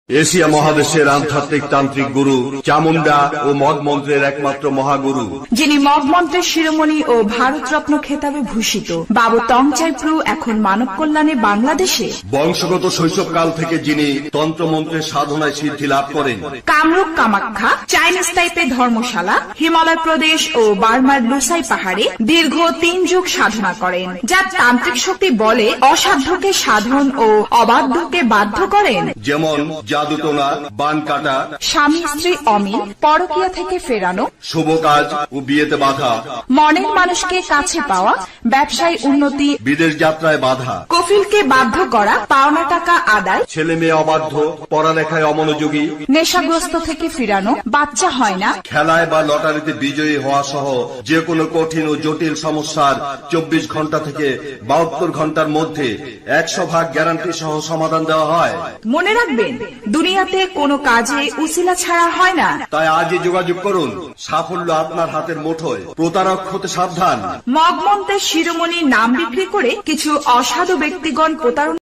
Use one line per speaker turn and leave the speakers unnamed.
Asia মহাদেশের আধ্যাত্মিক তান্ত্রিক গুরু চামুন্ডা ও মদ মন্ত্রের একমাত্র মহাগুরু,
যিনি মদ মন্ত্রের শিরোমণি ও ভারতরত্ন খেতাবে ভূষিত বাবু তংচাই প্রু এখন মানব কল্যাণে বাংলাদেশে।
বংশগত শৈশবকাল থেকে যিনি তন্ত্রমন্ত্রের সাধনায় সিদ্ধি লাভ করেন।
কামরূপ কামাখ্যা চাইনিজ টাইপে ধর্মশালা, হিমালয় প্রদেশ ও বার্মার লুসাই পাহাড়ে দীর্ঘ 3 যুগ সাধনা করেন, যার তান্ত্রিক শক্তি বলে অসাধ্যকে সাধন ও অবাধ্যকে বাধ্য করেন।
যেমন জাদুটোনা, বান কাটা,
স্বামী স্ত্রী অমিল, পরকীয়া থেকে ফেরানো,
শুভ কাজ ও বিয়েতে বাধা,
মনের মানুষকে কাছে পাওয়া, ব্যবসায় উন্নতি,
বিদেশ যাত্রায় বাধা,
কফিলকে বাধ্য করা, পাওনা টাকা আদায়,
ছেলে মেয়ে অবাধ্য, পড়ালেখায় অমনোযোগী,
নেশাগ্রস্ত থেকে ফিরানো, বাচ্চা হয় না,
খেলায় বা লটারিতে বিজয়ী হওয়া সহ যে কোনো কঠিন ও জটিল সমস্যার 24 ঘন্টা থেকে 72 ঘন্টার মধ্যে 100% গ্যারান্টি সহ সমাধান দেওয়া হয়।
মনে রাখবেন, দুনিয়াতে কোনো কাজে উসিলা ছাড়া হয় না।
তাই আজই যোগাযোগ করুন, সাফল্য আপনার হাতের মুঠোয়, প্রতারক হতে সাবধান।
মদ মন্ত্রের শিরোমণির নাম বিক্রি করে কিছু অসাধু ব্যক্তিগণ প্রতারণা